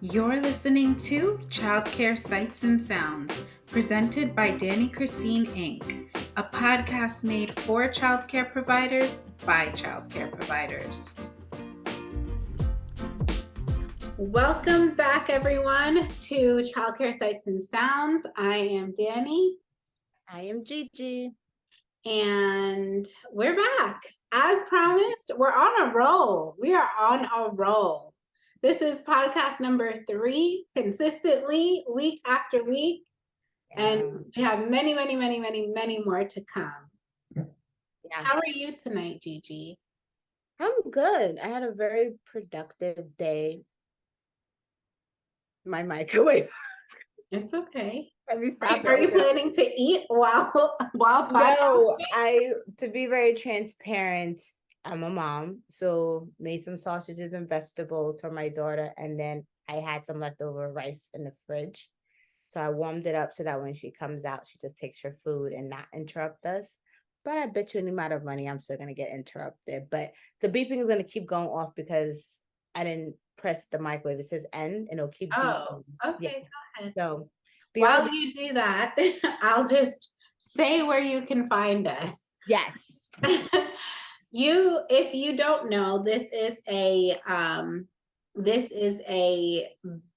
You're listening to Childcare Sights and Sounds, presented by Dani Christine Inc., a podcast made for childcare providers by childcare providers. Welcome back, everyone, to Childcare Sights and Sounds. I am Dani. I am Gigi. And we're back. As promised, we're on a roll. We are on a roll. This is podcast number 3, consistently, week after week. Yeah. And we have many more to come. Yes. How are you tonight, Gigi? I'm good. I had a very productive day. My microwave. It's okay. Let me stop. Are you planning to eat while podcasting? No, to be very transparent, I'm a mom, so made some sausages and vegetables for my daughter, and then I had some leftover rice in the fridge. So I warmed it up so that when she comes out, she just takes her food and not interrupt us. But I bet you any amount of money, I'm still going to get interrupted. But the beeping is going to keep going off because I didn't press the microwave. It says end and it'll keep beeping. Oh, okay, go ahead. So while you do that, I'll just say where you can find us. Yes. If you don't know, this is a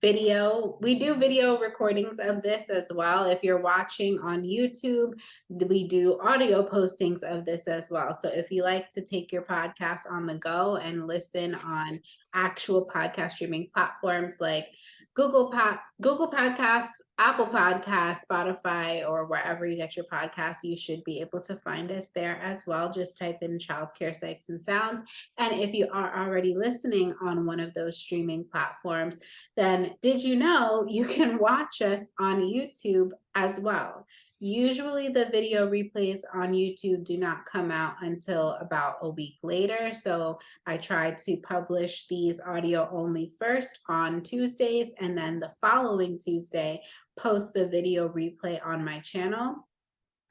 video. We do video recordings of this as well. If you're watching on YouTube, we do audio postings of this as well. So if you like to take your podcast on the go and listen on actual podcast streaming platforms like Google Podcasts, Apple Podcasts, Spotify, or wherever you get your podcasts, you should be able to find us there as well. Just type in Childcare Sights and Sounds. And if you are already listening on one of those streaming platforms, then did you know you can watch us on YouTube as well? Usually the video replays on YouTube do not come out until about a week later. So I try to publish these audio only first on Tuesdays, and then the following Tuesday, post the video replay on my channel.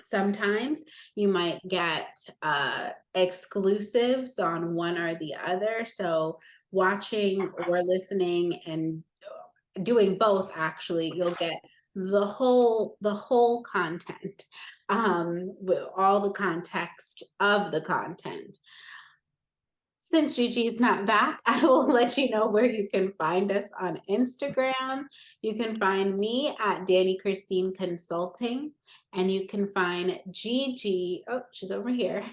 Sometimes you might get exclusives on one or the other. So watching or listening and doing both, actually, you'll get the whole content, with all the context of the content. Since Gigi is not back, I will let you know where you can find us on Instagram. You can find me at Dani Christine Consulting, and you can find Gigi, oh, she's over here,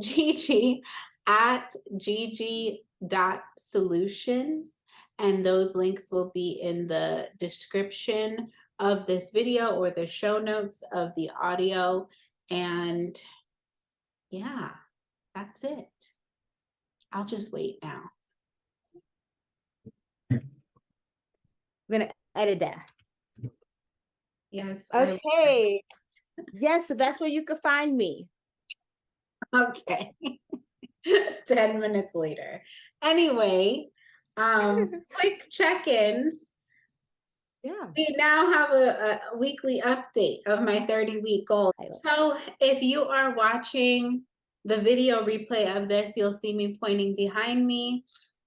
Gigi at gigi.solutions. And those links will be in the description of this video or the show notes of the audio. And yeah, that's it. I'll just wait now. I'm going to edit that. Yes. Okay. Yes, so that's where you can find me. Okay. 10 minutes later. Anyway, quick check-ins. Yeah. We now have a weekly update of my 30-week goal. So if you are watching the video replay of this, you'll see me pointing behind me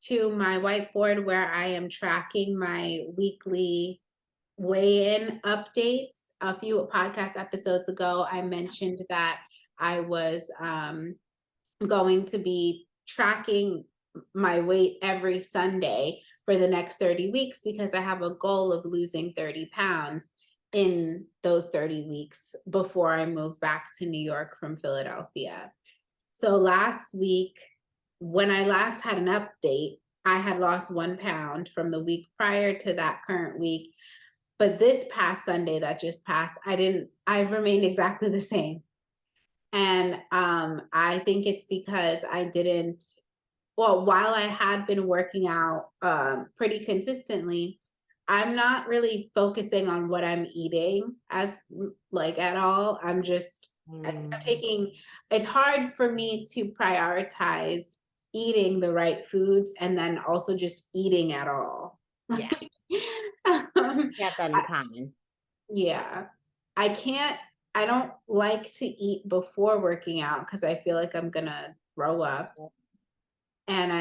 to my whiteboard where I am tracking my weekly weigh-in updates. A few podcast episodes ago, I mentioned that I was going to be tracking my weight every Sunday for the next 30 weeks because I have a goal of losing 30 pounds in those 30 weeks before I move back to New York from Philadelphia. So last week, when I last had an update, I had lost 1 pound from the week prior to that current week. But this past Sunday that just passed, I remained exactly the same. And I think it's because while I had been working out pretty consistently, I'm not really focusing on what I'm eating at all. I'm just it's hard for me to prioritize eating the right foods and then also just eating at all. Yeah. Have that in common. Yeah. I don't like to eat before working out because I feel like I'm gonna throw up. And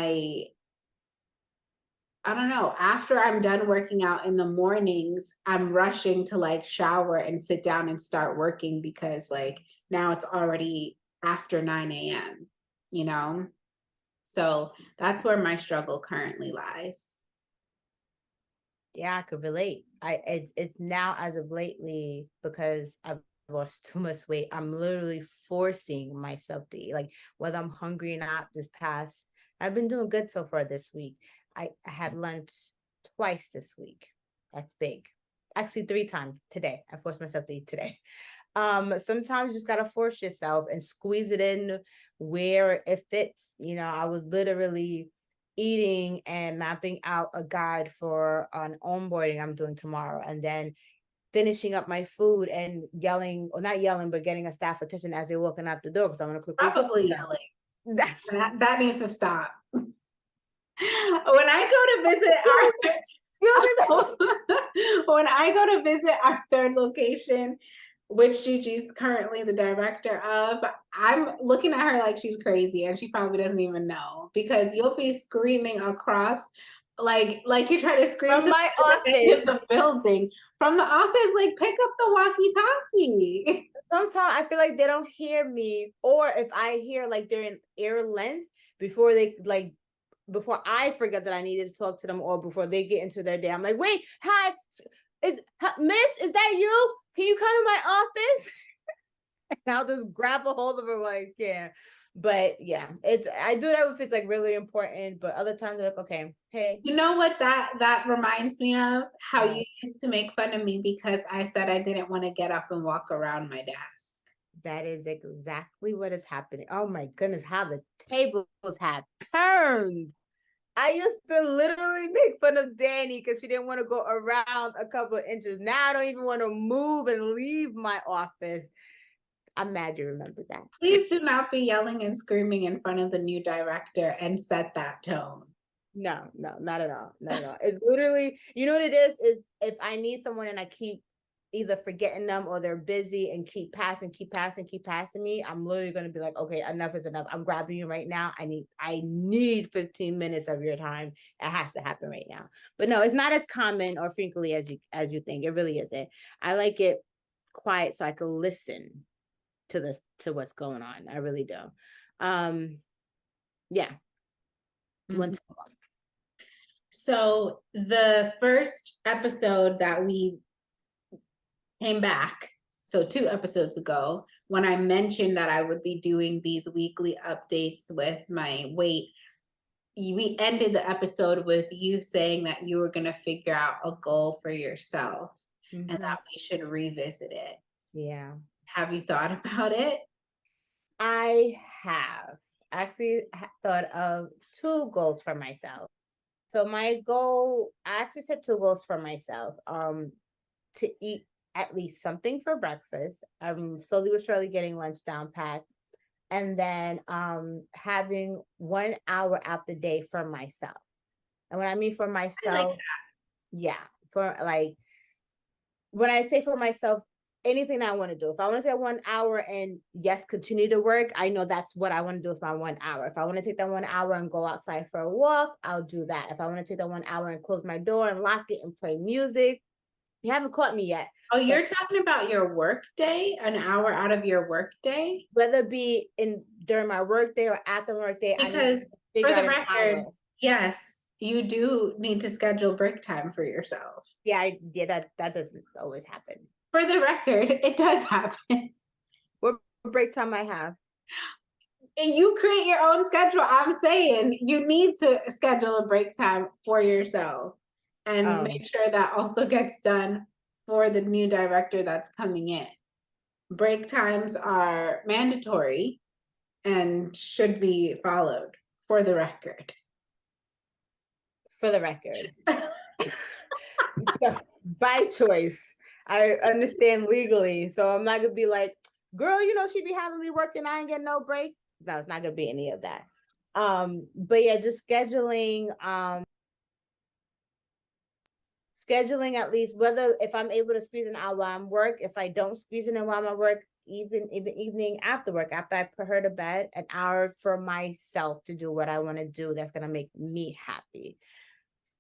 I don't know. After I'm done working out in the mornings, I'm rushing to like shower and sit down and start working because like now it's already after 9 a.m., you know? So that's where my struggle currently lies. Yeah, I could relate. It's now as of lately because I've lost too much weight. I'm literally forcing myself to eat. Like whether I'm hungry or not, I've been doing good so far this week. I had lunch twice this week. That's big. Actually, three times today. I forced myself to eat today. Sometimes you just gotta force yourself and squeeze it in where it fits. I was literally eating and mapping out a guide for an onboarding I'm doing tomorrow, and then finishing up my food and yelling, or not yelling, but getting a staff attention as they're walking out the door because I want to quickly talk to Probably them. yelling. That's That needs to stop. When I go to visit when I go to visit our third location, which Gigi's currently the director of, I'm looking at her like she's crazy and she probably doesn't even know because you'll be screaming across like you're trying to scream from to my the end of office. the building. From the office, like pick up the walkie-talkie. Sometimes I feel like they don't hear me, or if I hear like they're in ear length before they like before I forget that I needed to talk to them, or before they get into their day, I'm like, wait, hi, Miss, is that you? Can you come to my office? And I'll just grab a hold of her while I can. But yeah, I do that if it's like really important. But other times they're like, okay, hey. You know what that reminds me of? How What? you used to make fun of me because I said I didn't want to get up and walk around my desk. That is exactly what is happening. Oh my goodness, how the tables have turned. I used to literally make fun of Dani because she didn't want to go around a couple of inches. Now I don't even want to move and leave my office. I'm mad you remember that. Please do not be yelling and screaming in front of the new director and set that tone. No, not at all. Not at all. It's literally, you know what it is if I need someone and I keep either forgetting them or they're busy and keep passing me, I'm literally going to be like, okay, enough is enough. I'm grabbing you right now. I need 15 minutes of your time. It has to happen right now. But no, it's not as common or frequently as you think. It really isn't. I like it quiet so I can listen to what's going on. I really do. Yeah. Mhm. So the first episode that we came back, so 2 episodes ago, when I mentioned that I would be doing these weekly updates with my weight, we ended the episode with you saying that you were going to figure out a goal for yourself and that we should revisit it. Yeah. Have you thought about it? I have actually thought of two goals for myself. So my goal, I actually set two goals for myself. To eat at least something for breakfast. I'm slowly but surely getting lunch down pat. And then having 1 hour out the day for myself. And when I mean for I like myself, yeah, for like when I say for myself, anything I want to do. If I want to take 1 hour and yes, continue to work, I know that's what I want to do with my 1 hour. If I want to take that 1 hour and go outside for a walk, I'll do that. If I want to take that 1 hour and close my door and lock it and play music, you haven't caught me yet. Oh, But you're talking about your work day, an hour out of your work day? whether it be in during my work day or after work day, I need to Because for figure the out an record, hour. yes, you do need to schedule break time for yourself. Yeah, that doesn't always happen. For the record, it does happen. What break time I have? You create your own schedule. I'm saying you need to schedule a break time for yourself and Oh, make sure that also gets done for the new director that's coming in. Break times are mandatory and should be followed for the record. for the record. By choice. I understand legally. So I'm not gonna be like, girl, she'd be having me working, I ain't getting no break. No, it's not gonna be any of that. But yeah, just scheduling at least, whether if I'm able to squeeze an hour while I'm work, if I don't squeeze it in while I'm at work, even in the evening after work, after I put her to bed, an hour for myself to do what I want to do that's gonna make me happy.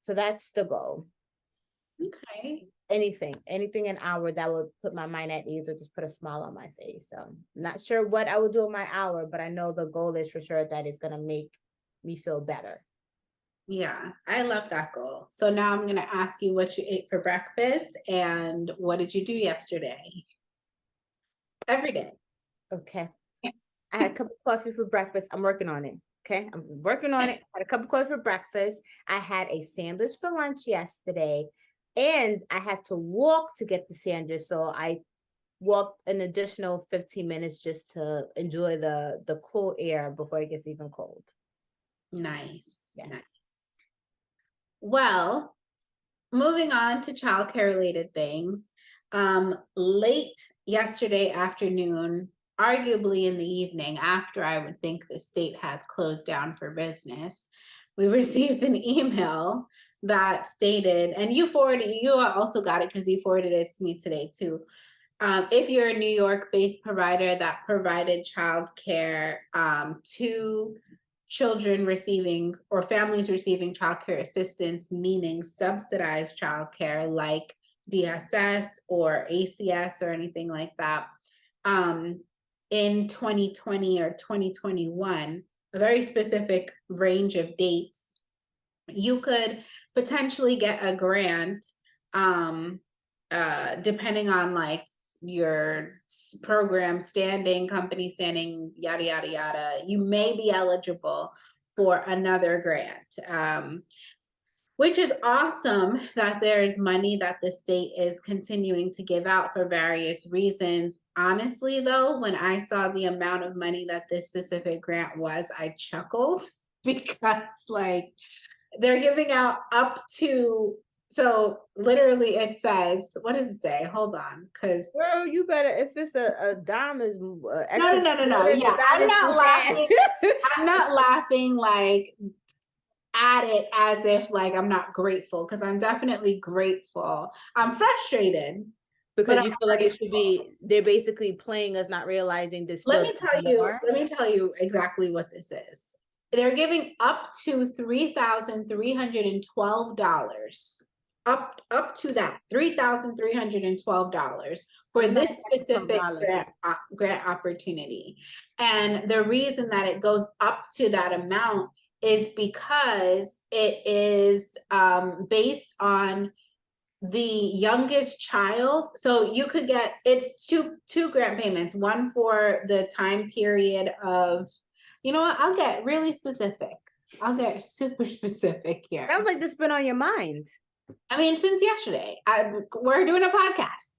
So that's the goal. Okay. Anything an hour that would put my mind at ease or just put a smile on my face. So not sure what I would do in my hour, but I know the goal is for sure that it's going to make me feel better. Yeah, I love that goal. So now I'm going to ask you what you ate for breakfast and what did you do yesterday? Every day. Okay. I had a cup of coffee for breakfast. I'm working on it. Okay. I'm working on it. I had a cup of coffee for breakfast. I had a sandwich for lunch yesterday. And I had to walk to get the sandwich. So I walked an additional 15 minutes just to enjoy the cool air before it gets even cold. Nice. Yes. Nice. Well, moving on to childcare related things. Late yesterday afternoon, arguably in the evening, after I would think the state has closed down for business, we received an email that stated, and you also got it because you forwarded it to me today too. If you're a New York-based provider that provided childcare to children receiving or families receiving childcare assistance, meaning subsidized childcare like DSS or ACS or anything like that, in 2020 or 2021, a very specific range of dates, you could potentially get a grant, depending on like your program standing, company standing, yada, yada, yada. You may be eligible for another grant, which is awesome that there's money that the state is continuing to give out for various reasons. Honestly, though, when I saw the amount of money that this specific grant was, I chuckled because like they're giving out up to, so literally it says, what does it say? Hold on, because Girl, you better, if it's a dime is extra. no. Yeah, I'm not laughing. I'm not laughing like at it as if like I'm not grateful, because I'm definitely grateful. I'm frustrated because but you feel like it should be, they're basically playing us, not realizing this. let me tell you exactly what this is. They're giving up to $3,312, up to that $3,312 for this specific grant opportunity. And the reason that it goes up to that amount is because it is based on the youngest child. So you could get, it's two grant payments, one for the time period of, you know what, I'll get really specific. I'll get super specific here. Sounds like this has been on your mind. I mean, since yesterday, we're doing a podcast.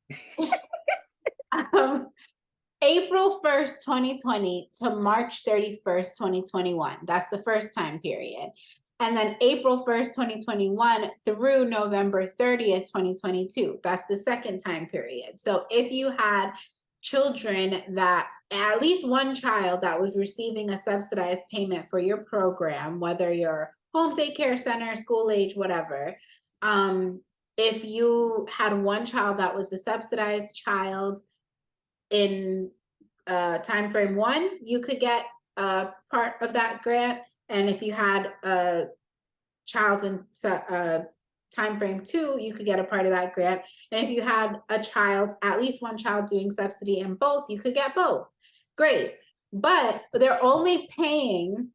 April 1st, 2020 to March 31st, 2021. That's the first time period. And then April 1st, 2021 through November 30th, 2022. That's the second time period. So if you had children that, at least one child that was receiving a subsidized payment for your program, whether you're home daycare center, school age, whatever, if you had one child that was a subsidized child in time frame 1, you could get a part of that grant. And if you had a child in time frame 2, you could get a part of that grant. And if you had a child, at least one child doing subsidy in both, you could get both. Great. But they're only paying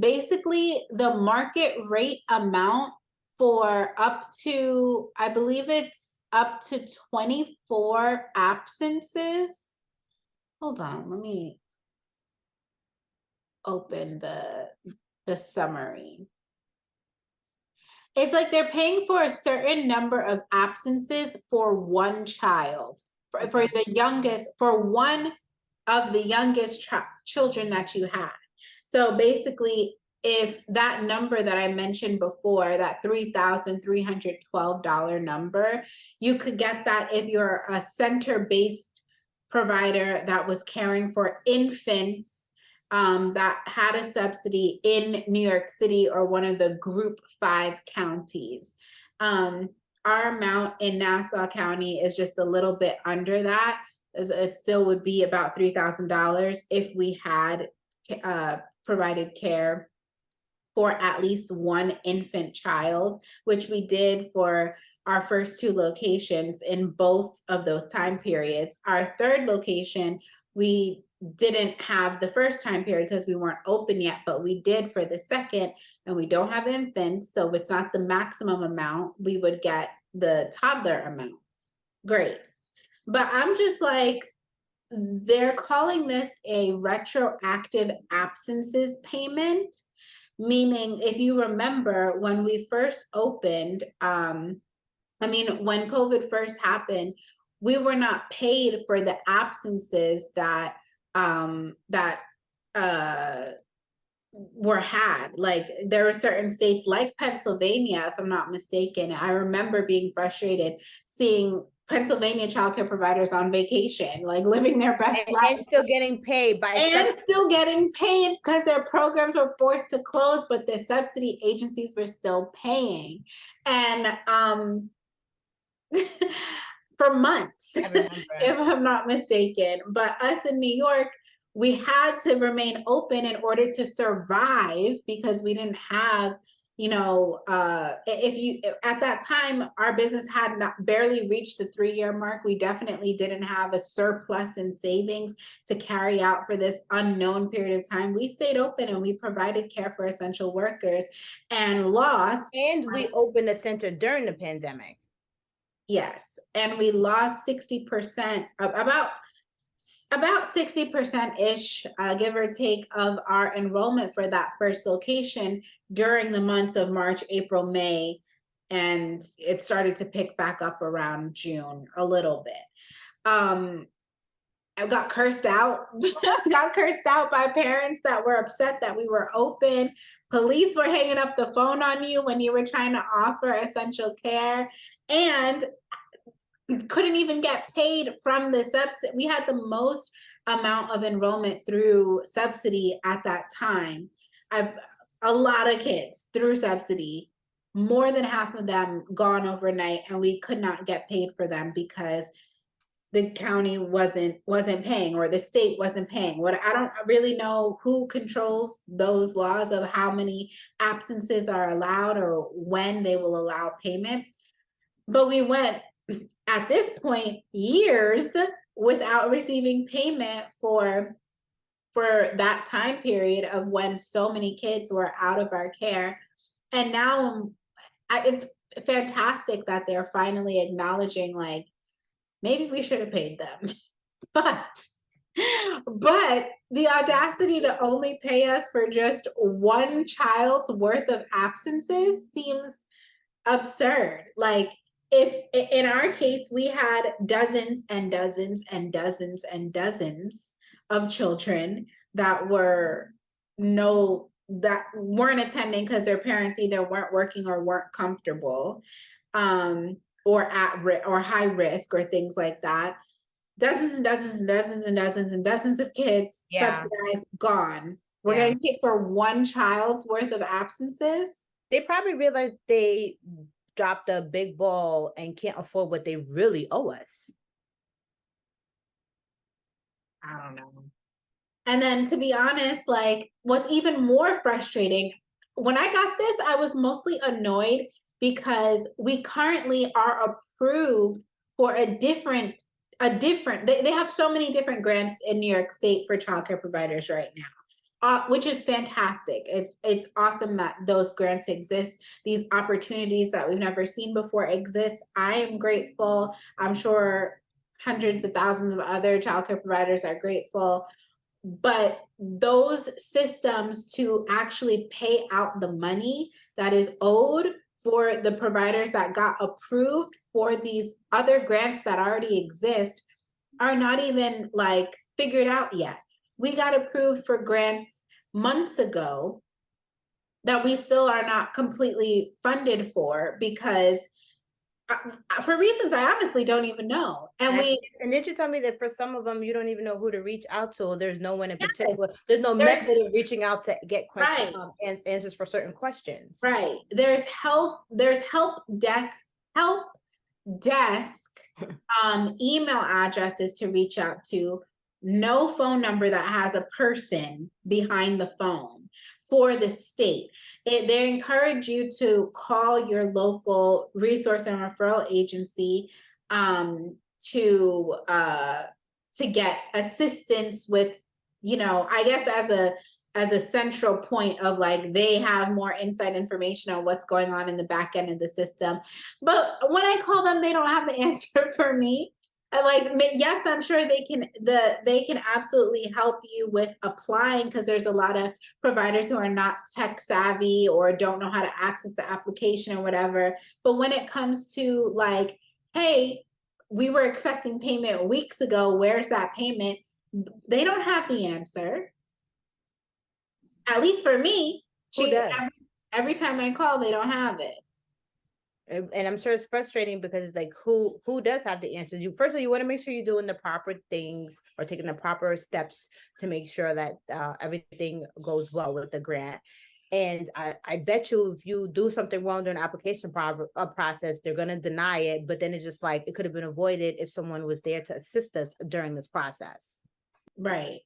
basically the market rate amount for up to, I believe it's up to 24 absences. Hold on, let me open the summary. It's like they're paying for a certain number of absences for one child, for the youngest, for one of the youngest children that you have. So basically, if that number that I mentioned before, that $3,312 number, you could get that if you're a center-based provider that was caring for infants that had a subsidy in New York City or one of the Group 5 counties. Our amount in Nassau County is just a little bit under that. It still would be about $3,000 if we had provided care for at least one infant child, which we did for our first 2 locations in both of those time periods. Our third location, we didn't have the first time period because we weren't open yet, but we did for the second, and we don't have infants, so it's not the maximum amount. We would get the toddler amount. Great. But I'm just like, they're calling this a retroactive absences payment, meaning if you remember when we first opened, when COVID first happened, we were not paid for the absences that were had. Like, there were certain states like Pennsylvania, if I'm not mistaken. I remember being frustrated seeing Pennsylvania childcare providers on vacation, like living their best life. And still getting paid by And still getting paid because their programs were forced to close, but their subsidy agencies were still paying. And for months, if I'm not mistaken. But us in New York, we had to remain open in order to survive because we didn't have, at that time, our business had not barely reached the 3-year mark. We definitely didn't have a surplus in savings to carry out for this unknown period of time. We stayed open and we provided care for essential workers and lost. And we opened a center during the pandemic. Yes, and we lost 60%, about 60%-ish, give or take, of our enrollment for that first location during the months of March, April, May, and it started to pick back up around June a little bit. I got cursed out. Got cursed out by parents that were upset that we were open. Police were hanging up the phone on you when you were trying to offer essential care, and couldn't even get paid from the subsidy. We had the most amount of enrollment through subsidy at that time. A lot of kids through subsidy, more than half of them gone overnight, and we could not get paid for them because the county wasn't paying, or the state wasn't paying. I don't really know who controls those laws of how many absences are allowed or when they will allow payment. But we went, at this point, years without receiving payment for that time period of when so many kids were out of our care. And now it's fantastic that they're finally acknowledging, like, maybe we should have paid them. but the audacity to only pay us for just one child's worth of absences seems absurd. Like, if in our case we had dozens and dozens and dozens and dozens of children that weren't attending because their parents either weren't working or weren't comfortable, or or high risk or things like that, dozens and dozens and dozens and dozens and dozens of kids subsidized, gone. We're getting paid for one child's worth of absences. They probably realized they dropped a big ball and can't afford what they really owe us. I don't know. And then, to be honest, like, what's even more frustrating, when I got this, I was mostly annoyed because we currently are approved for they have so many different grants in New York State for childcare providers right now. Which is fantastic. It's awesome that those grants exist. These opportunities that we've never seen before exist. I am grateful. I'm sure hundreds of thousands of other childcare providers are grateful. But those systems to actually pay out the money that is owed for the providers that got approved for these other grants that already exist are not even, like, figured out yet. We got approved for grants months ago that we still are not completely funded for because for reasons I honestly don't even know. And did you tell me that for some of them you don't even know who to reach out to? There's no one in particular. There's no method of reaching out to get questions and answers for certain questions. Right. There's help desk email addresses to reach out to. No phone number that has a person behind the phone. for the state. They encourage you to call your local resource and referral agency to get assistance with, I guess as a central point of like, they have more inside information on what's going on in the back end of the system. But when I call them, they don't have the answer for me. And like, yes, I'm sure they can absolutely help you with applying, because there's a lot of providers who are not tech savvy or don't know how to access the application or whatever. But when it comes to like, hey, we were expecting payment weeks ago, where's that payment? They don't have the answer. At least for me, every time I call, they don't have it. And I'm sure it's frustrating because it's like, who does have the answers? First of all, you want to make sure you're doing the proper things or taking the proper steps to make sure that everything goes well with the grant. And I bet you if you do something wrong during the application process, they're going to deny it. But then it's just like, it could have been avoided if someone was there to assist us during this process. Right.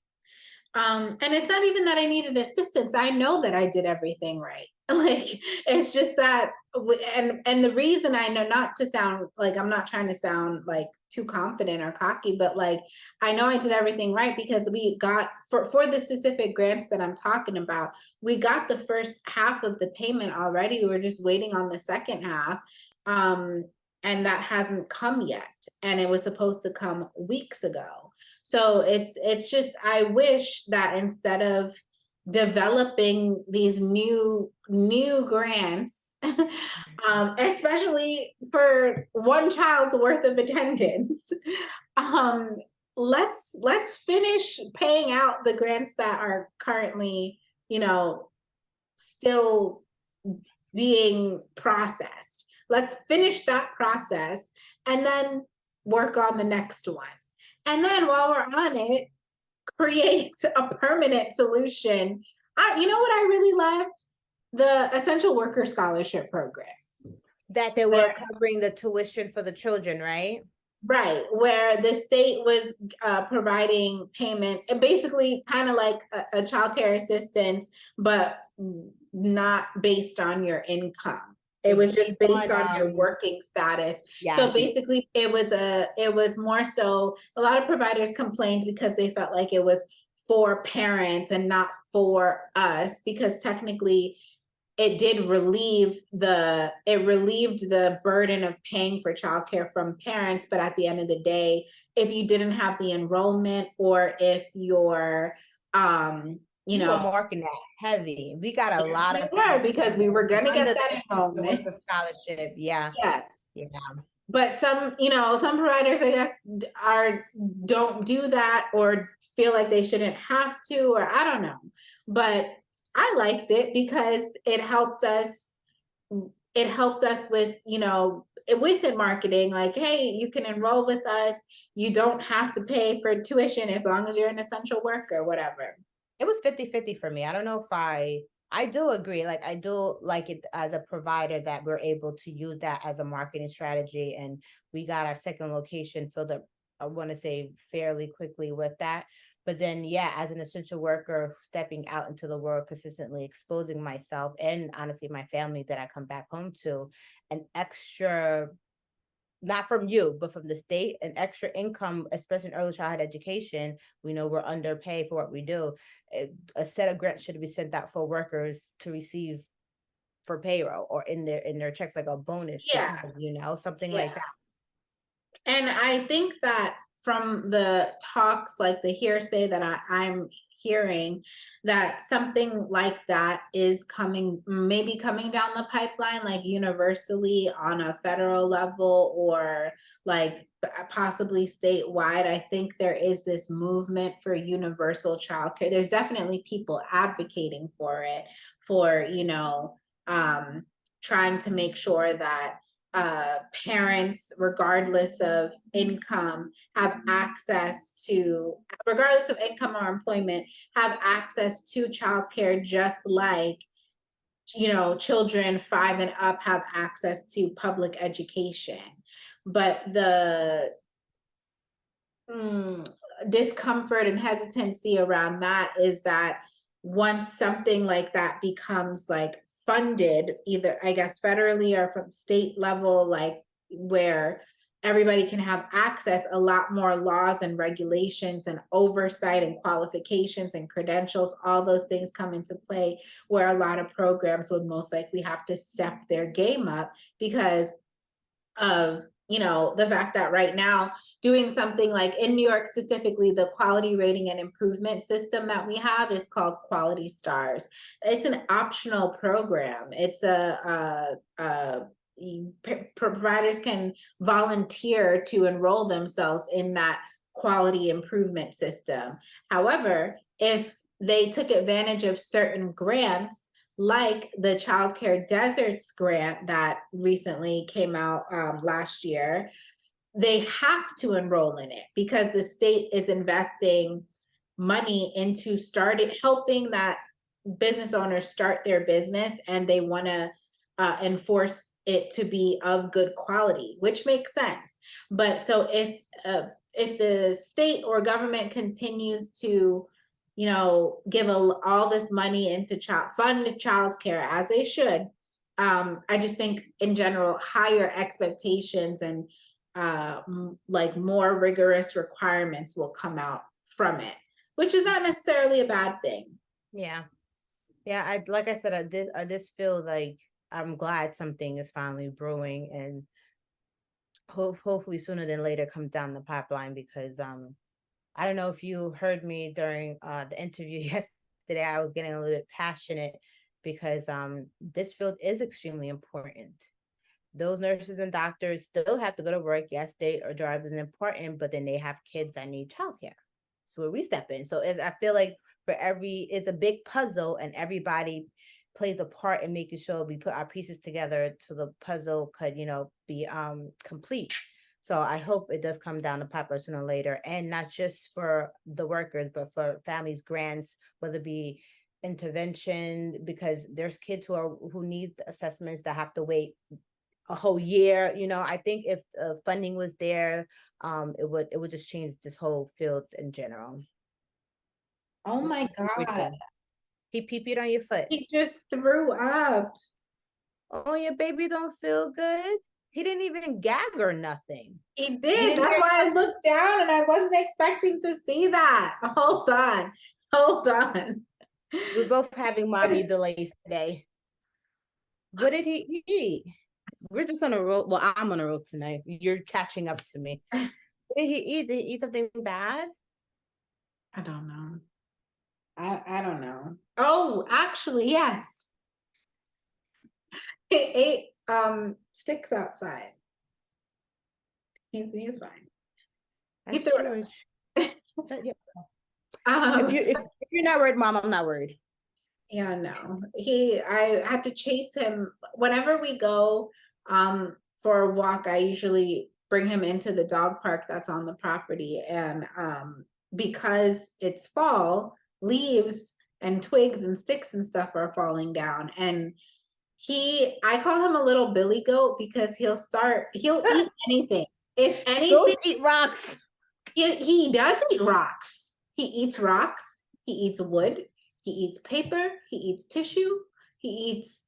And it's not even that I needed assistance. I know that I did everything right. Like, it's just that, and the reason I know, not to sound like, I'm not trying to sound like too confident or cocky, but like, I know I did everything right because we got, for the specific grants that I'm talking about, we got the first half of the payment already. We were just waiting on the second half. And that hasn't come yet. And it was supposed to come weeks ago. So it's just, I wish that instead of developing these new grants, especially for one child's worth of attendance, let's finish paying out the grants that are currently, still being processed. Let's finish that process and then work on the next one. And then while we're on it, create a permanent solution. You know what I really loved? The Essential Worker Scholarship Program. That they were covering the tuition for the children, right? Right, where the state was providing payment, and basically kind of like a child care assistance, but not based on your income. It was just based on your working status. Yeah. So basically it was more so, a lot of providers complained because they felt like it was for parents and not for us, because technically it did relieved the burden of paying for childcare from parents. But at the end of the day, if you didn't have the enrollment, or if you're we were marking that heavy. We got a lot of because we were going to get that enrollment, the scholarship. Yeah. Yes. Yeah. But some providers, I guess, don't do that, or feel like they shouldn't have to, or I don't know. But I liked it because it helped us with, within marketing, like, hey, you can enroll with us. You don't have to pay for tuition as long as you're an essential worker, whatever. It was 50-50 for me. I don't know if I do agree. Like, I do like it as a provider that we're able to use that as a marketing strategy. And we got our second location filled up, I want to say, fairly quickly with that. But then, yeah, as an essential worker, stepping out into the world, consistently exposing myself and honestly my family that I come back home to, an extra, not from you, but from the state, an extra income, especially in early childhood education. We know we're underpaid for what we do. A set of grants should be sent out for workers to receive for payroll, or in their checks, like a bonus. Yeah. Something like that. And I think that from the talks, like the hearsay that I'm hearing, that something like that is maybe coming down the pipeline, like universally on a federal level, or like possibly statewide. I think there is this movement for universal childcare. There's definitely people advocating for it, for, trying to make sure that parents, regardless of income, have access to, regardless of income or employment, have access to childcare, just like, children 5 and up have access to public education. But the discomfort and hesitancy around that is that once something like that becomes like funded, either I guess federally or from state level, like where everybody can have access, a lot more laws and regulations and oversight and qualifications and credentials, all those things come into play, where a lot of programs would most likely have to step their game up because of, you know, the fact that right now doing something like in New York specifically, the quality rating and improvement system that we have is called Quality Stars. It's an optional program. It's providers can volunteer to enroll themselves in that quality improvement system. However, if they took advantage of certain grants, like the Child Care Deserts grant that recently came out last year, they have to enroll in it because the state is investing money into helping that business owners start their business, and they want to enforce it to be of good quality, which makes sense. But so if the state or government continues to, you know, give all this money into fund childcare as they should, I just think in general higher expectations and like more rigorous requirements will come out from it, which is not necessarily a bad thing. Yeah. Yeah, I like I said, I just feel like I'm glad something is finally brewing, and hopefully sooner than later comes down the pipeline, because I don't know if you heard me during the interview yesterday. I was getting a little bit passionate because this field is extremely important. Those nurses and doctors still have to go to work. Yes, they are drivers and important, but then they have kids that need childcare. So where we step in. So I feel like it's a big puzzle, and everybody plays a part in making sure we put our pieces together so the puzzle could, be complete. So I hope it does come down to pipeline sooner or later, and not just for the workers, but for families, grants, whether it be intervention, because there's kids who need assessments that have to wait a whole year. I think if funding was there, it would just change this whole field in general. Oh my God. He pee-peed on your foot. He just threw up. Oh, your baby don't feel good? He didn't even gag or nothing. He did. That's why I looked down and I wasn't expecting to see that. Hold on. Hold on. We're both having mommy delays today. What did he eat? We're just on a roll. Well, I'm on a roll tonight. You're catching up to me. What did he eat? Did he eat something bad? I don't know. I don't know. Oh, actually, yes. He ate sticks outside. He's fine. That's true. Yeah. If you're not worried, Mom, I'm not worried. Yeah, no. I had to chase him whenever we go for a walk. I usually bring him into the dog park that's on the property, and because it's fall, leaves and twigs and sticks and stuff are falling down, and I call him a little billy goat because he'll eat anything. If anything, Goats eat rocks. He does eat rocks. He eats rocks. He eats wood. He eats paper. He eats tissue. He eats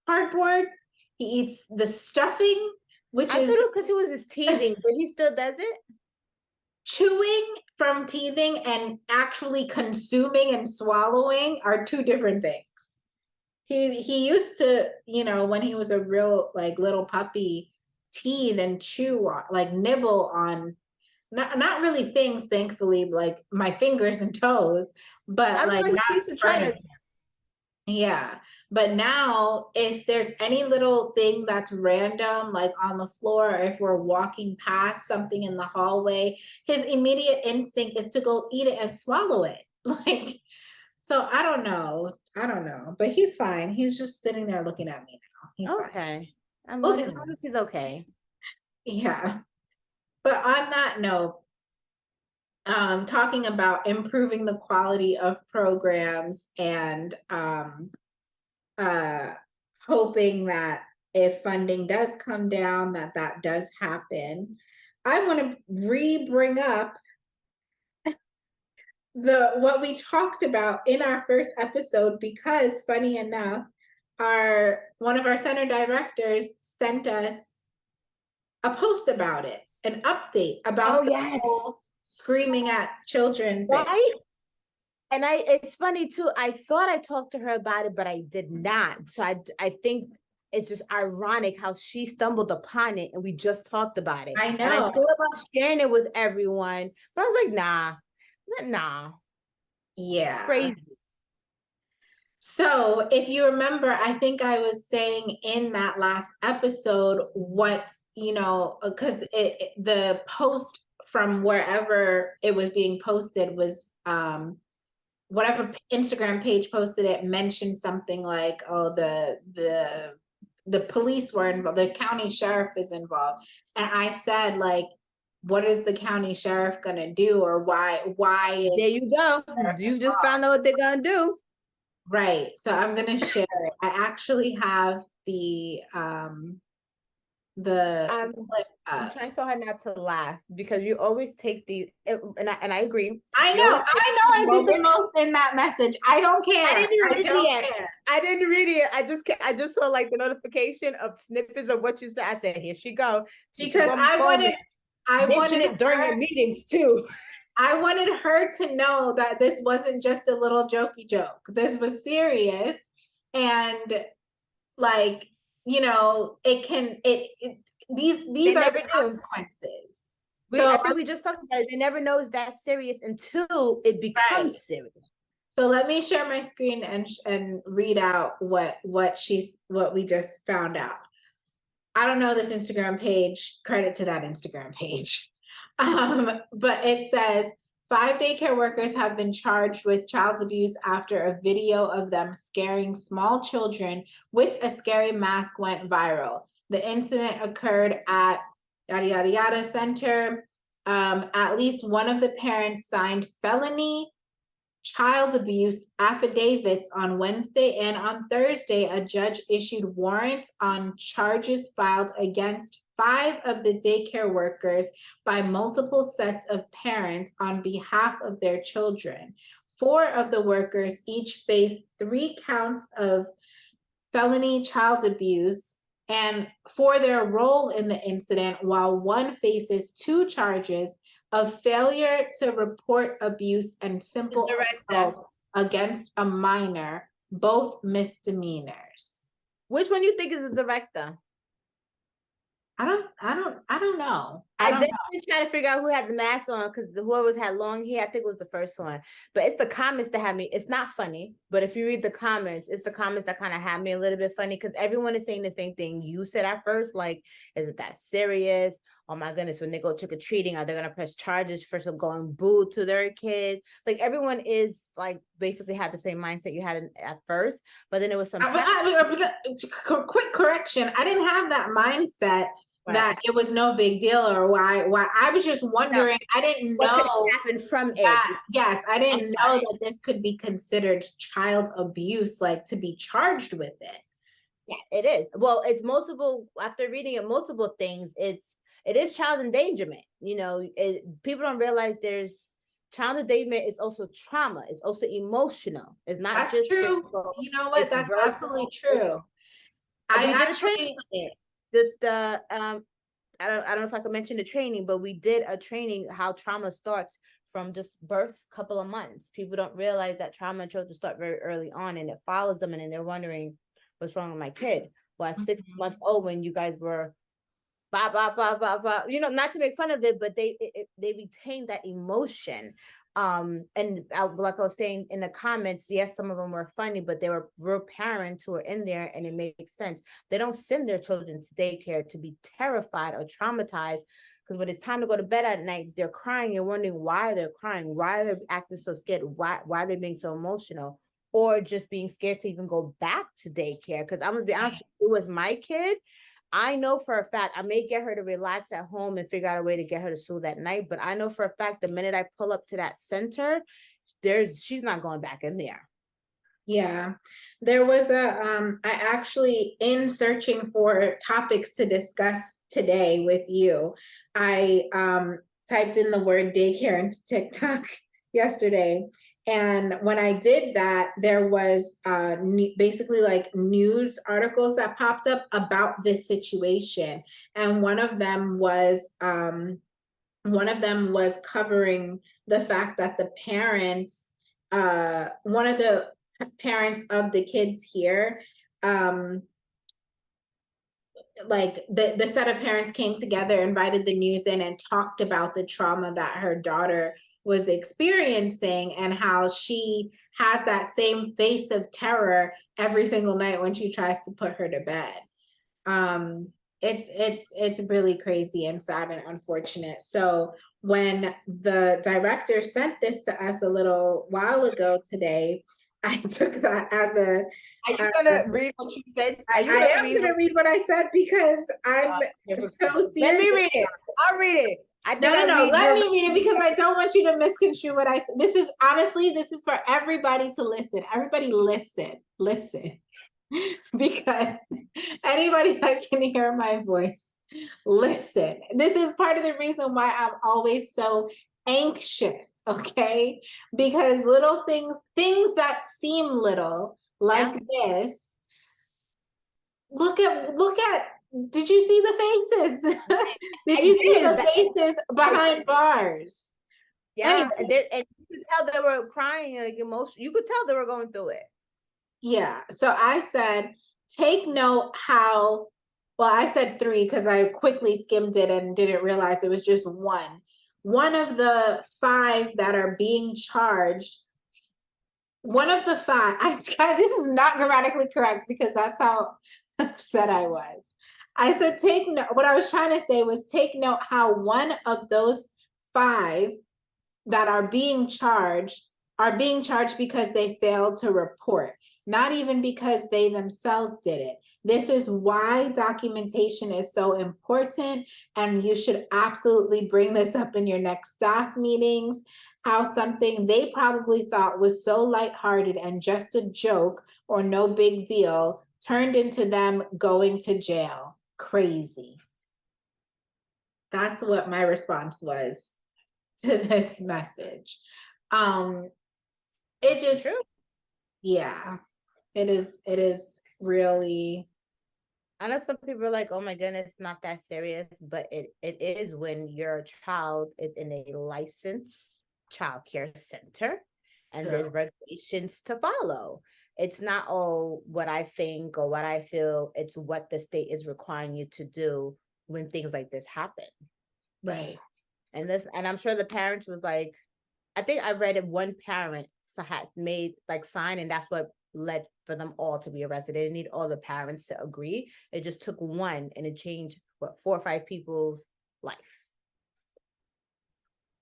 cardboard. He eats the stuffing, which I is thought it was because he was just teething, but he still does it. Chewing from teething and actually consuming and swallowing are two different things. He used to, when he was a real like little puppy, teeth and chew, like nibble on not really things, thankfully, like my fingers and toes, but like not yeah. But now if there's any little thing that's random, like on the floor, or if we're walking past something in the hallway, his immediate instinct is to go eat it and swallow it. Like, so I don't know, but he's fine. He's just sitting there looking at me now. He's okay. fine. As long as he's okay. Yeah. But on that note, talking about improving the quality of programs and hoping that if funding does come down, that does happen. I want to bring up what we talked about in our first episode, because funny enough, one of our center directors sent us a post about it, an update about Oh, the yes. whole screaming at children thing. Right? And it's funny too. I thought I talked to her about it, but I did not. So I think it's just ironic how she stumbled upon it and we just talked about it. I And I know. thought about sharing it with everyone, but I was like, nah, Yeah. crazy. So if you remember, I think I was saying in that last episode what, because the post from wherever it was being posted was whatever Instagram page posted it mentioned something like, oh, the police were involved, the county sheriff is involved. And I said, like, what is the county sheriff gonna do, or why is There you go. You just found out what they're gonna do. right? So I'm gonna share it. I actually have the clip I'm up. trying so hard not to laugh because you always take these, and I agree. I You know, always take I these did the moments. most in that message. I don't care. I didn't I read don't it. care. I didn't read it. I just saw like the notification of snippets of what you said. I said, here she go. She took Because a moment. I Mention wanted it during your meetings too. I wanted her to know that this wasn't just a little jokey joke. This was serious, and like, these are the consequences. I think we just talked about it. They never know it's that serious until it becomes serious. So let me share my screen and read out what we just found out. I don't know this Instagram page. Credit to that Instagram page. But it says 5 daycare workers have been charged with child abuse after a video of them scaring small children with a scary mask went viral. The incident occurred at yada yada yada center. At least one of the parents signed felony child abuse affidavits on Wednesday, and on Thursday, a judge issued warrants on charges filed against 5 of the daycare workers by multiple sets of parents on behalf of their children. 4 of the workers each face 3 counts of felony child abuse and for their role in the incident, while one faces 2 charges of failure to report abuse and simple assault against a minor, both misdemeanors. Which one you think is the director? I don't know. I definitely try to figure out who had the mask on, because whoever had long hair, I think it was the first one. But it's the comments that had me. It's not funny, but if you read the comments, it's the comments that kind of had me a little bit funny, because everyone is saying the same thing you said at first. Like, is it that serious? Oh my goodness, when they go trick-or-treating, are they gonna press charges for some going boo to their kids? Like, everyone is like basically had the same mindset you had at first, but then it was some quick correction. I didn't have that mindset. Right. That it was no big deal, or why I was just wondering. I didn't know what could happen from that, it. Yes, I didn't know that this could be considered child abuse, like to be charged with it. Yeah, it is. Well, it's multiple. After reading it, multiple things. It is child endangerment. People don't realize there's child endangerment is also trauma. It's also emotional. It's not That's just true. physical. You know what? That's verbal. Absolutely true. We did a training. I don't know if I could mention the training, but we did a training how trauma starts from just birth, couple of months. People don't realize that trauma and children start very early on, and it follows them, and then they're wondering what's wrong with my kid. Well, at 6 months old, when you guys were blah blah blah blah blah, not to make fun of it, but they retain that emotion. And like I was saying in the comments, yes, some of them were funny, but they were real parents who were in there, and it makes sense. They don't send their children to daycare to be terrified or traumatized, because when it's time to go to bed at night, they're crying. You're wondering why they're crying, why they're acting so scared, why they're being so emotional, or just being scared to even go back to daycare. Because I'm gonna be honest, it was my kid. I know for a fact I may get her to relax at home and figure out a way to get her to school that night. But I know for a fact the minute I pull up to that center, she's not going back in there. Yeah, there was I actually, in searching for topics to discuss today with you, I typed in the word daycare into TikTok, yesterday. And when I did that, there was basically like news articles that popped up about this situation. And one of them was covering the fact that the parents, one of the parents of the kids here, like the set of parents came together, invited the news in, and talked about the trauma that her daughter was experiencing and how she has that same face of terror every single night when she tries to put her to bed. It's really crazy and sad and unfortunate. So when the director sent this to us a little while ago today, I took that as a Are you gonna read what you said? Are you I gonna am read gonna read what I said because I'm so serious. Let me read it. I'll read it. I think No. Let me read it because I don't want you to misconstrue what I said. This is honestly, this is for everybody to listen. Everybody listen. Because anybody that can hear my voice, listen. This is part of the reason why I'm always so anxious, okay? Because little things that seem little, like this, look at, did you see the faces? Did you see the faces behind bars? Yeah, and you could tell they were crying, like emotion. You could tell they were going through it. Yeah. So I said, take note how, well, I said 3 because I quickly skimmed it and didn't realize it was just one. One of the 5 that are being charged, one of the 5, this is not grammatically correct because that's how upset I was. I said, take note, what I was trying to say was take note how one of those 5 that are being charged because they failed to report, not even because they themselves did it. This is why documentation is so important, and you should absolutely bring this up in your next staff meetings, how something they probably thought was so lighthearted and just a joke or no big deal turned into them going to jail. Crazy. That's what my response was to this message. It just, yeah, it is really. I know some people are like, oh my goodness, not that serious, but it is when your child is in a licensed child care center and True. there's regulations to follow. It's not all what I think or what I feel, it's what the state is requiring you to do when things like this happen. Right. And I'm sure the parents was like, I think I read it, one parent had made like sign, and that's what led for them all to be arrested. They didn't need all the parents to agree. It just took one, and it changed 4 or 5 people's life.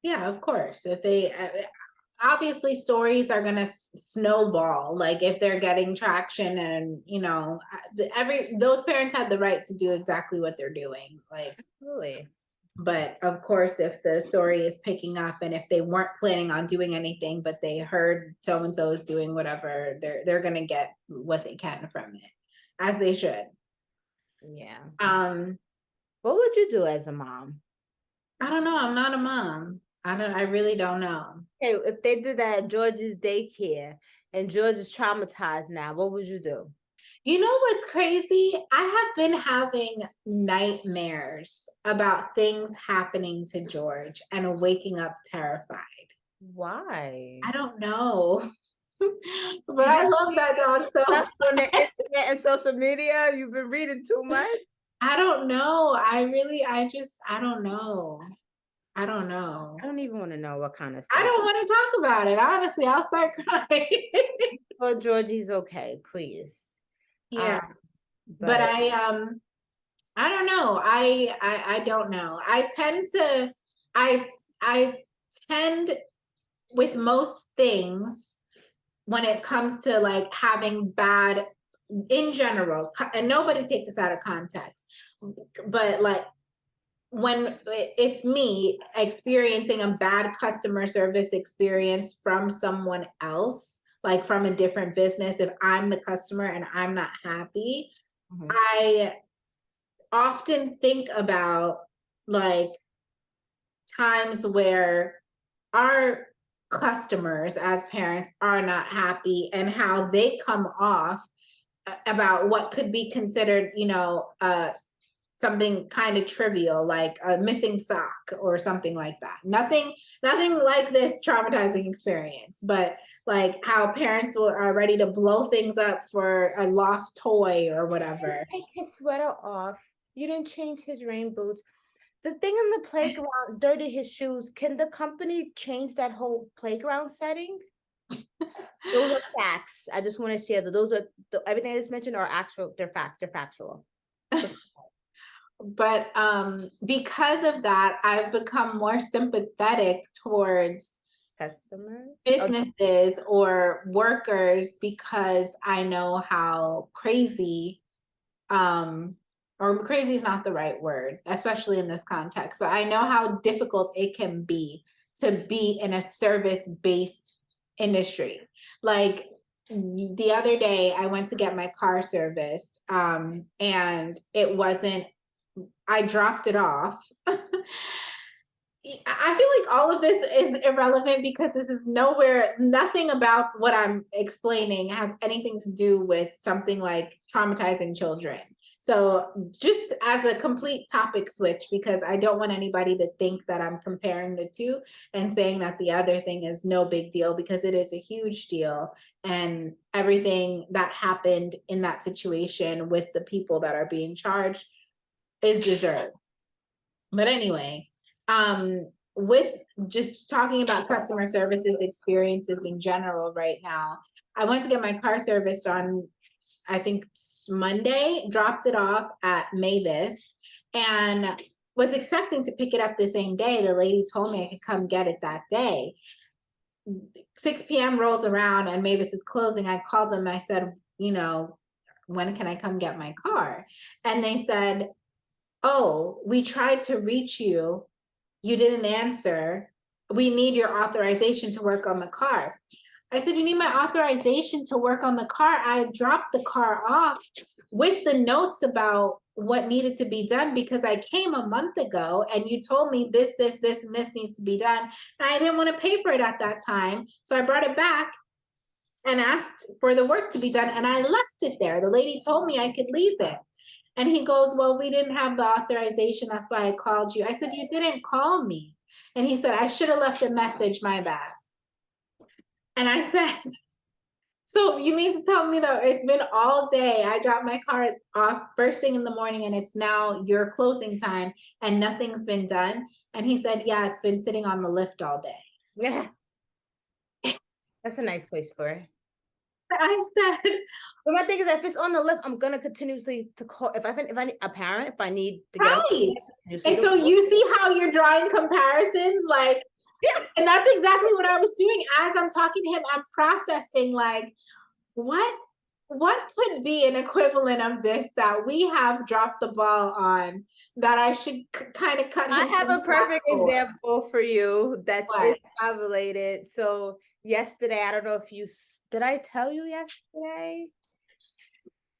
Yeah, of course. If they obviously stories are gonna snowball, like if they're getting traction, and those parents had the right to do exactly what they're doing, like. Absolutely. But of course, if the story is picking up and if they weren't planning on doing anything, but they heard so and so is doing whatever, they're gonna get what they can from it, as they should. Yeah. Um, What would you do as a mom? I don't know. I'm not a mom. I really don't know. Hey, if they did that at George's daycare and George is traumatized now, what would you do? You know what's crazy? I have been having nightmares about things happening to George and waking up terrified. Why? I don't know. But I love that dog so Stuff on the much. internet and social media. You've been reading too much. I don't know. I don't know. I don't know. I don't even want to know what kind of I stuff. don't want to talk about it. Honestly, I'll start crying. Well, Georgie's okay, please. Yeah. But But I don't know. I don't know. I tend with most things when it comes to like having bad in general, and nobody take this out of context, but like when it's me experiencing a bad customer service experience from someone else, like from a different business, if I'm the customer and I'm not happy, I often think about like times where our customers as parents are not happy and how they come off about what could be considered, something kind of trivial like a missing sock or something like that. Nothing like this traumatizing experience, but like how parents are ready to blow things up for a lost toy or whatever. Take his sweater off. You didn't change his rain boots. The thing in the playground, dirty his shoes. Can the company change that whole playground setting? Those are facts. I just want to share that those are everything I just mentioned are actual. They're facts. They're factual. But because of that, I've become more sympathetic towards Customers. businesses or workers because I know how crazy, or crazy is not the right word, especially in this context, but I know how difficult it can be to be in a service-based industry. Like the other day, I went to get my car serviced, and it wasn't, I dropped it off. I feel like all of this is irrelevant because this is nothing about what I'm explaining has anything to do with something like traumatizing children. So just as a complete topic switch, because I don't want anybody to think that I'm comparing the two and saying that the other thing is no big deal, because it is a huge deal. And everything that happened in that situation with the people that are being charged is deserved. But anyway, with just talking about customer services experiences in general right now, I went to get my car serviced on, I think Monday, dropped it off at Mavis, and was expecting to pick it up the same day. The lady told me I could come get it that day. 6 p.m. rolls around and Mavis is closing. I called them. I said, when can I come get my car? And they said, oh, we tried to reach you. You didn't answer. We need your authorization to work on the car. I said, you need my authorization to work on the car? I dropped the car off with the notes about what needed to be done because I came a month ago and you told me this, and this needs to be done. And I didn't want to pay for it at that time. So I brought it back and asked for the work to be done. And I left it there. The lady told me I could leave it. And he goes, well, we didn't have the authorization. That's why I called you. I said, you didn't call me. And he said, I should have left a message, my bad. And I said, so you mean to tell me that it's been all day. I dropped my car off first thing in the morning and it's now your closing time and nothing's been done. And he said, yeah, it's been sitting on the lift all day. Yeah. That's a nice place for it. I said, but my thing is, if it's on the lift, I'm gonna continuously to call. If I need a parent, if I need to get right. And so you see how you're drawing comparisons, like, yeah. And that's exactly what I was doing as I'm talking to him. I'm processing, like, what could be an equivalent of this that we have dropped the ball on that I should kind of cut. I have a perfect example for you that is related. So yesterday, I don't know if did I tell you yesterday?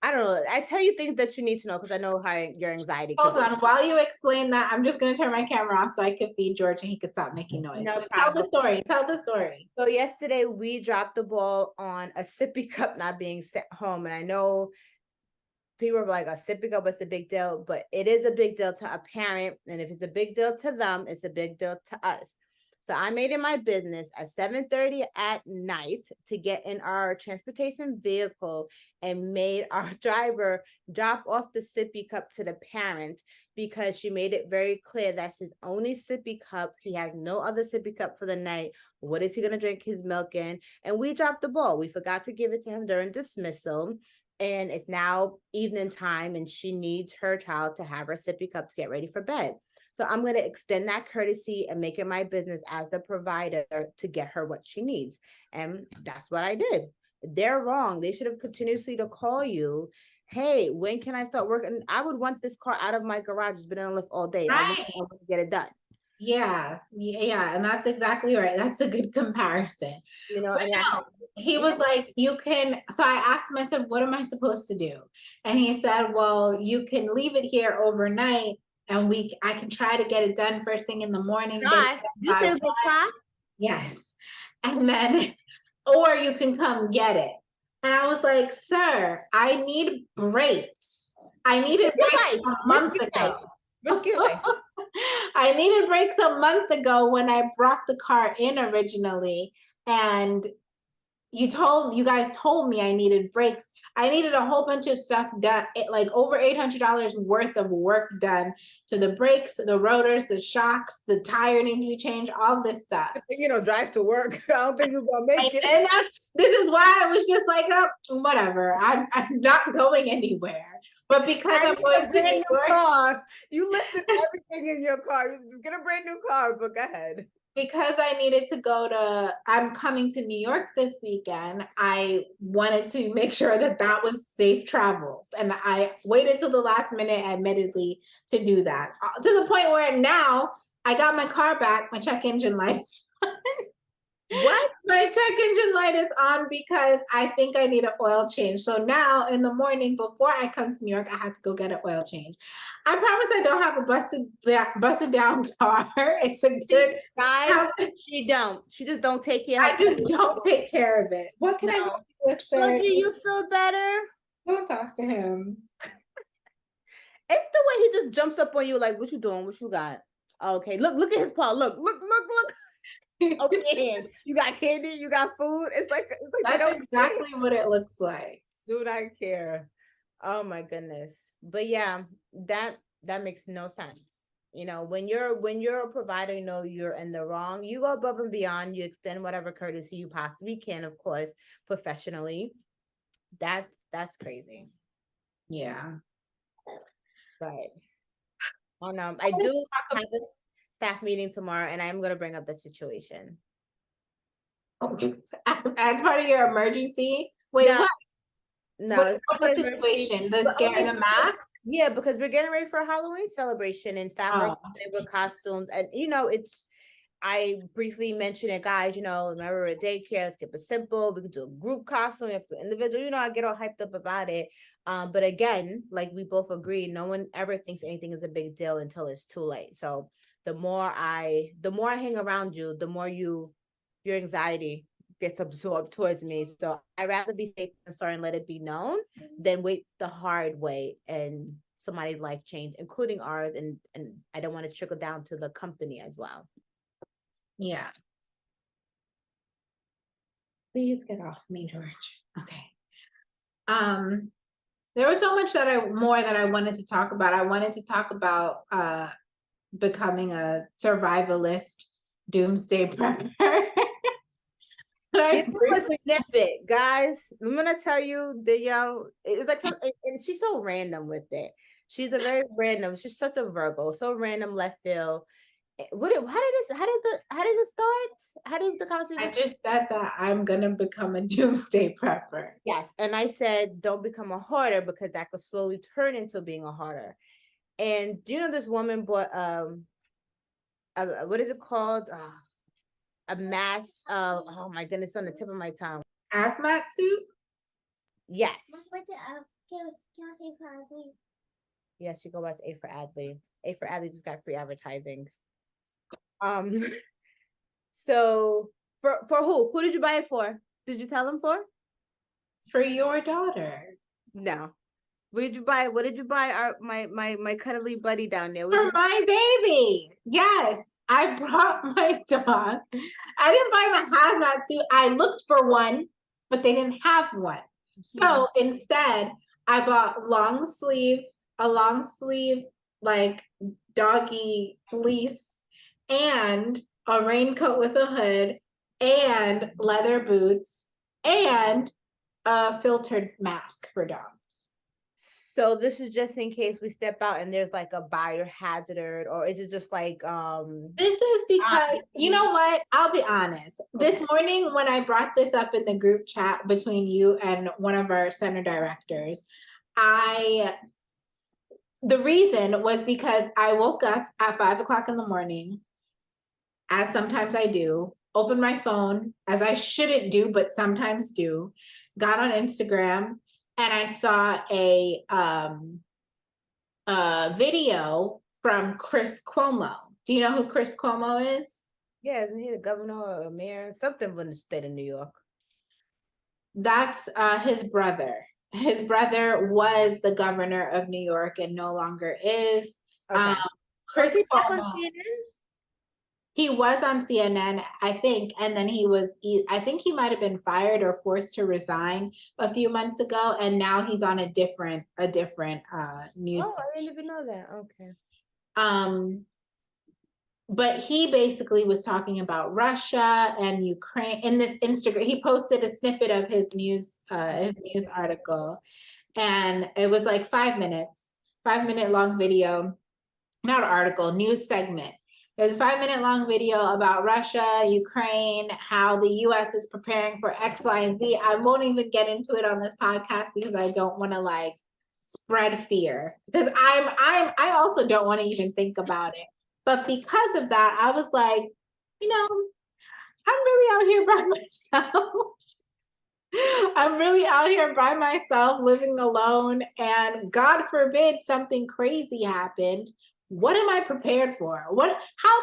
I don't know. I tell you things that you need to know because I know how your anxiety. Hold on. While you explain that, I'm just going to turn my camera off so I could feed George and he could stop making noise. No problem. Tell the story. So yesterday we dropped the ball on a sippy cup not being sent home. And I know people are like, a sippy cup, what's a big deal? But it is a big deal to a parent. And if it's a big deal to them, it's a big deal to us. So I made it my business at 7:30 at night to get in our transportation vehicle and made our driver drop off the sippy cup to the parent because she made it very clear that's his only sippy cup. He has no other sippy cup for the night. What is he going to drink his milk in? And we dropped the ball. We forgot to give it to him during dismissal. And it's now evening time and she needs her child to have her sippy cup to get ready for bed. So I'm going to extend that courtesy and make it my business as the provider to get her what she needs. And that's what I did. They're wrong. They should have continuously to call you. Hey, when can I start working? I would want this car out of my garage. It's been on a lift all day. Right. I want to get it done. Yeah. And that's exactly right. That's a good comparison. He was like, you can, so I asked him, I said, what am I supposed to do? And he said, well, you can leave it here overnight and I can try to get it done first thing in the morning. You said the clock? Yes. and then, or you can come get it. And I was like, sir, I need brakes. I needed brakes a month ago. Risk your life. I needed brakes a month ago when I brought the car in originally. And you guys told me I needed brakes. I needed a whole bunch of stuff done, like over $800 worth of work done to the brakes, the rotors, the shocks, the tire needed to be changed, all this stuff. Drive to work. I don't think you're gonna make it. And this is why I was just like, oh, whatever. I'm not going anywhere. But because I'm going to New York, car. You listed everything in your car. You just get a brand new car, but go ahead. Because I needed to I'm coming to New York this weekend. I wanted to make sure that was safe travels. And I waited till the last minute, admittedly, to do that. To the point where now I got my car back, my check engine lights. What? My check engine light is on because I think I need an oil change. So now in the morning before I come to New York, I had to go get an oil change. I promise I don't have a busted down car. It's a good guys. She just don't take care of it. I just don't take care of it. What can I do with, sir? So do you feel better? Don't talk to him. It's the way he just jumps up on you like, what you doing? What you got? Okay, look at his paw. Look. Okay, you got candy, you got food. It's like that's exactly what it looks like. Do not care. Oh my goodness. But yeah, that makes no sense. When you're a provider, you're in the wrong. You go above and beyond. You extend whatever courtesy you possibly can, of course, professionally. That's crazy. Yeah. But I do have a staff meeting tomorrow, and I'm going to bring up the situation. As part of your emergency? Wait, what? No, what situation? The scare the mask? Yeah, because we're getting ready for a Halloween celebration, and staff are with costumes, and I briefly mentioned it, guys. Remember at daycare, let's keep it simple. We could do a group costume, if the individual. I get all hyped up about it. But again, like we both agree, no one ever thinks anything is a big deal until it's too late. So the more I hang around you, the more your anxiety gets absorbed towards me. So I'd rather be safe and sorry and let it be known than wait the hard way and somebody's life change, including ours. And I don't want to trickle down to the company as well. Yeah. Please get off me, George. Okay. There was so much more that I wanted to talk about. I wanted to talk about becoming a survivalist doomsday prepper. Give us a snippet, guys. I'm gonna tell you it's like and she's so random with it. She's a very random. She's such a Virgo, so random left field. How did it start? How did the conversation? I just said that I'm gonna become a doomsday prepper. Yes, and I said don't become a hoarder because that could slowly turn into being a hoarder. And do you know this woman bought what is it called? A mask. Oh my goodness, on the tip of my tongue. Hazmat suit. Yes. Yes, she go back to A for Adley. A for Adley just got free advertising. So for who? Who did you buy it for? Did you tell them for? For your daughter. No. What did you buy? What did you buy? My cuddly buddy down there. For my baby. Yes. I brought my dog. I didn't buy the hazmat suit. I looked for one, but they didn't have one. So instead, I bought a long sleeve, like doggy fleece, and a raincoat with a hood, and leather boots, and a filtered mask for dogs. So this is just in case we step out and there's like a biohazard, or is it just like This is because you know what? I'll be honest. This morning when I brought this up in the group chat between you and one of our center directors, the reason was because I woke up at 5 o'clock in the morning, as sometimes I do, opened my phone, as I shouldn't do, but sometimes do, got on Instagram, and I saw a video from Chris Cuomo. Do you know who Chris Cuomo is? Yeah, isn't he the governor or a mayor? Something from the state of New York. That's his brother. His brother was the governor of New York and no longer is. Okay. Was Chris he back on Cuomo. CNN? He was on CNN, I think, and then I think he might have been fired or forced to resign a few months ago, and now he's on a different news Oh, I station. didn't even know that. Okay. Um, but he basically was talking about Russia and Ukraine in this Instagram. He posted a snippet of his news article, and it was like 5 minutes, 5 minute long video, not article, news segment. There's a 5 minute long video about Russia, Ukraine, how the US is preparing for X, Y, and Z. I won't even get into it on this podcast because I don't want to like spread fear. Because I also don't want to even think about it. But because of that, I was like, you know, I'm really out here by myself. I'm really out here by myself, living alone, and God forbid something crazy happened. What am I prepared for? How am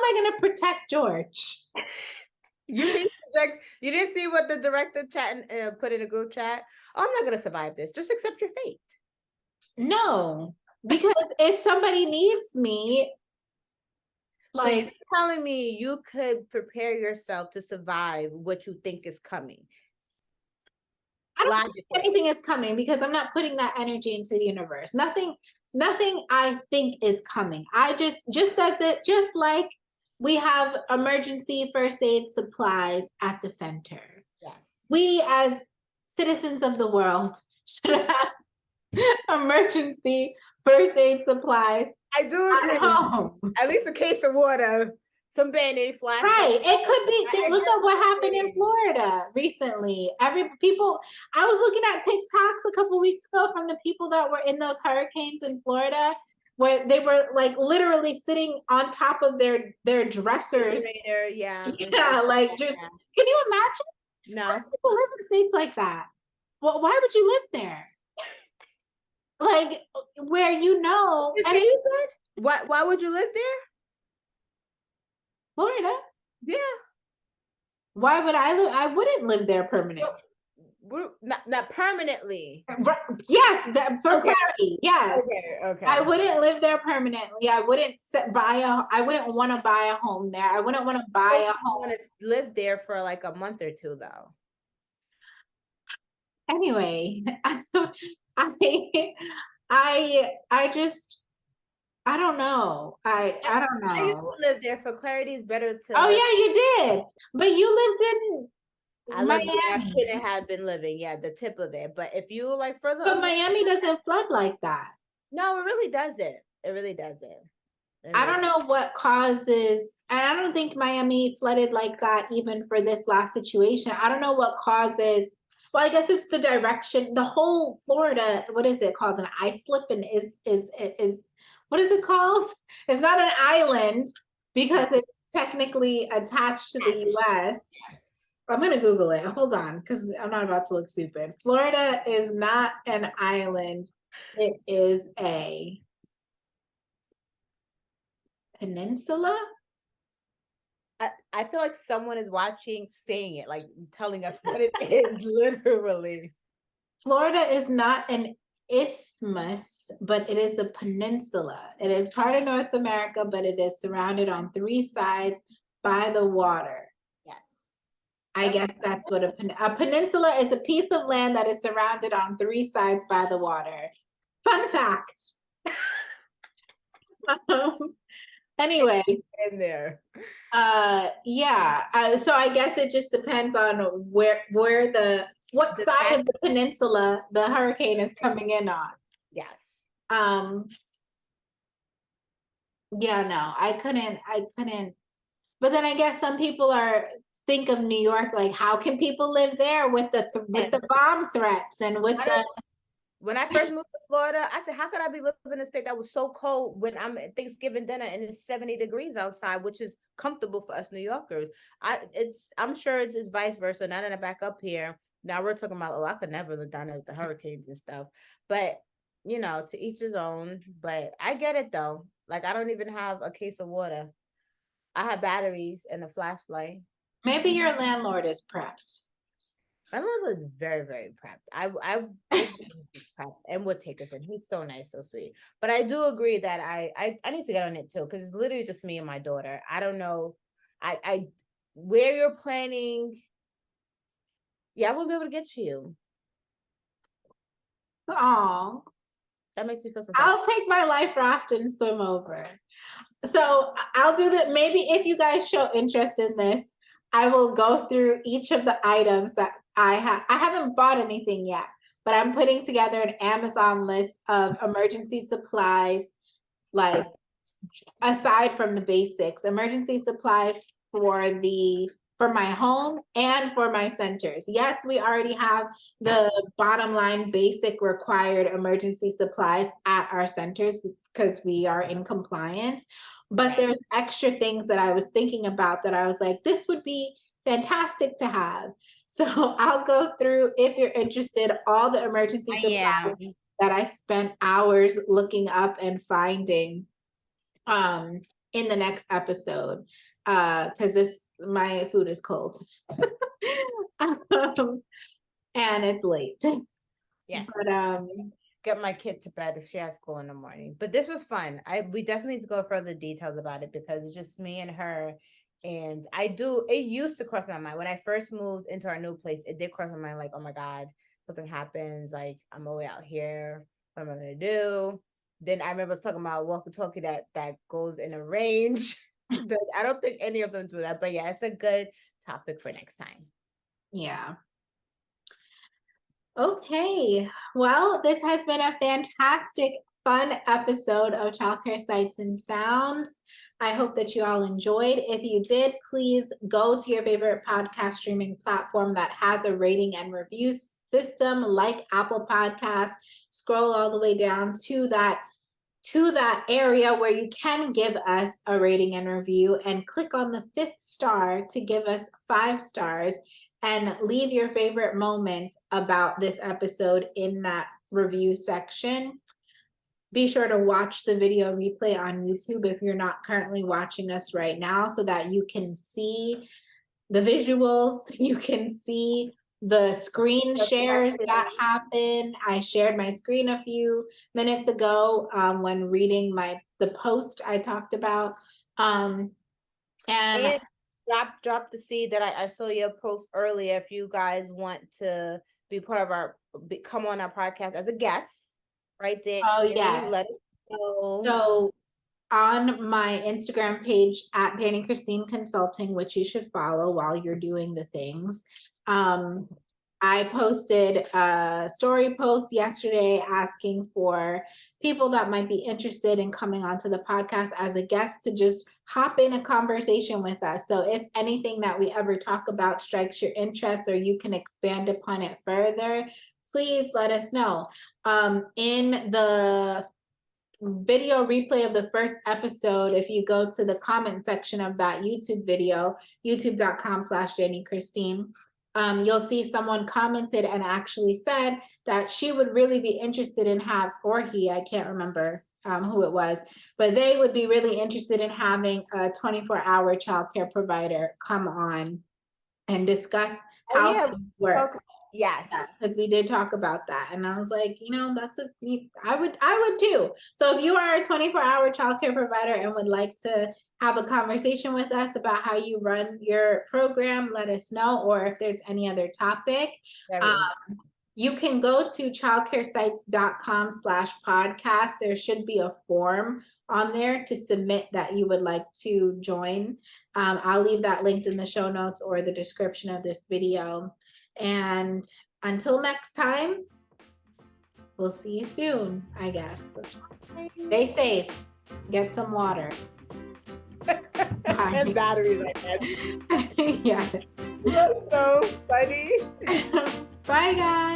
I going to protect George? You didn't see what the director chat put in a group chat. Oh, I'm not gonna survive this. Just accept your fate. No, because if somebody needs me, So you're like, telling me you could prepare yourself to survive what you think is coming I don't think logically. anything is coming because I'm not putting that energy into the universe. Nothing I think is coming. I just like we have emergency first aid supplies at the center. Yes. We as citizens of the world should have emergency first aid supplies I do at agree. home. At least a case of water, some Band-Aid flashlights. Right. It could be. I Look at what happened in agree. Florida recently. I was looking at TikToks a couple weeks ago from the people that were in those hurricanes in Florida, where they were like literally sitting on top of their dressers. Yeah. Yeah, like just, can you imagine? How No. do people live in states like that? Well, why would you live there? Like where and Why would you live there? Florida. Yeah. Why would I live? I wouldn't live there permanently. Not permanently. Yes, for Okay. clarity. Yes. Okay. I wouldn't live there permanently. I wouldn't I wouldn't want to buy a home there. I wouldn't want to buy a home. Want to live there for like a month or two though. Anyway, I I just I don't know. I don't I used know. to live there. For clarity, it's better to Oh live. yeah, you did. But you lived in I lived where I Miami. shouldn't have been living. Yeah, the tip of it. But if you like further But up, Miami doesn't flood like that. no, it really doesn't. It really doesn't. I don't know what causes, and I don't think Miami flooded like that even for this last situation. I don't know what causes. Well, I guess it's the direction. The whole Florida, what is it called? An islip, and is what is it called? It's not an island because it's technically attached to the U.S. I'm gonna Google it. Hold on, because I'm not about to look stupid. Florida is not an island. It is a peninsula. I feel like someone is watching, saying it, like telling us what it is, literally. Florida is not an isthmus, but it is a peninsula. It is part of North America, but it is surrounded on three sides by the water. Yes. I guess that's what a peninsula is, a piece of land that is surrounded on three sides by the water. Fun fact. Anyway, In there. yeah. So I guess it just depends on what side of the peninsula the hurricane is coming in on. Yes. Um, yeah, no, I couldn't. But then I guess some people think of New York like, how can people live there with the bomb threats and with the When I first moved to Florida, I said, how could I be living in a state that was so cold when I'm at Thanksgiving dinner and it's 70 degrees outside, which is comfortable for us New Yorkers. I'm sure it's vice versa. Now that I back up here, now we're talking about, oh, I could never live down there with the hurricanes and stuff. But to each his own. But I get it though. Like I don't even have a case of water. I have batteries and a flashlight. Maybe your landlord is prepped. My landlord is very, very prepped. I would say he's prepped and would take us in. He's so nice, so sweet. But I do agree that I need to get on it too, because it's literally just me and my daughter. I don't know. I where you're planning. Yeah, I won't be able to get to you. Oh, That makes me feel so I'll take my life raft and swim over. So I'll do that. Maybe if you guys show interest in this, I will go through each of the items that I have. I haven't bought anything yet, but I'm putting together an Amazon list of emergency supplies, like aside from the basics, emergency supplies for my home and for my centers. Yes, we already have the bottom line basic required emergency supplies at our centers because we are in compliance. But there's extra things that I was thinking about that I was like, this would be fantastic to have. So I'll go through, if you're interested, all the emergency supplies that I spent hours looking up and finding in the next episode, because my food is cold. And it's late. Yes. But get my kid to bed if she has school in the morning. But this was fun. We definitely need to go further details about it, because it's just me and her. And it used to cross my mind when I first moved into our new place. It did cross my mind, like, oh my God, something happens, like I'm away out here, what am I gonna do? Then I remember talking about walkie-talkie that goes in a range. I don't think any of them do that, but yeah, it's a good topic for next time. Yeah. Okay, well, this has been a fantastic, fun episode of Childcare Sights and Sounds. I hope that you all enjoyed. If you did, please go to your favorite podcast streaming platform that has a rating and review system like Apple Podcasts. Scroll all the way down to that area where you can give us a rating and review, and click on the 5th star to give us 5 stars, and leave your favorite moment about this episode in that review section. Be sure to watch the video replay on YouTube if you're not currently watching us right now, so that you can see the visuals, you can see the screen shares that happen. I shared my screen a few minutes ago when reading the post I talked about. And drop the seed that I saw your post earlier. If you guys want to be part of come on our podcast as a guest, right there. Oh yes. Let us know. So on my Instagram page at Dani Christine Consulting, which you should follow while you're doing the things, I posted a story post yesterday asking for people that might be interested in coming onto the podcast as a guest to just hop in a conversation with us. So if anything that we ever talk about strikes your interest, or you can expand upon it further, please let us know. In the video replay of the first episode, if you go to the comment section of that YouTube video, youtube.com/Dani Christine, you'll see someone commented and actually said that she would really be interested in I can't remember who it was, but they would be really interested in having a 24-hour childcare provider come on and discuss how things work. Yes, because we did talk about that, and I was like, I would too. So if you are a 24-hour childcare provider and would like to have a conversation with us about how you run your program, let us know. Or if there's any other topic, you can go to childcaresites.com/podcast. There should be a form on there to submit that you would like to join. I'll leave that linked in the show notes or the description of this video. And until next time, we'll see you soon, I guess. Stay safe. Get some water. And batteries, I guess. Yes. That's so funny. Bye, guys.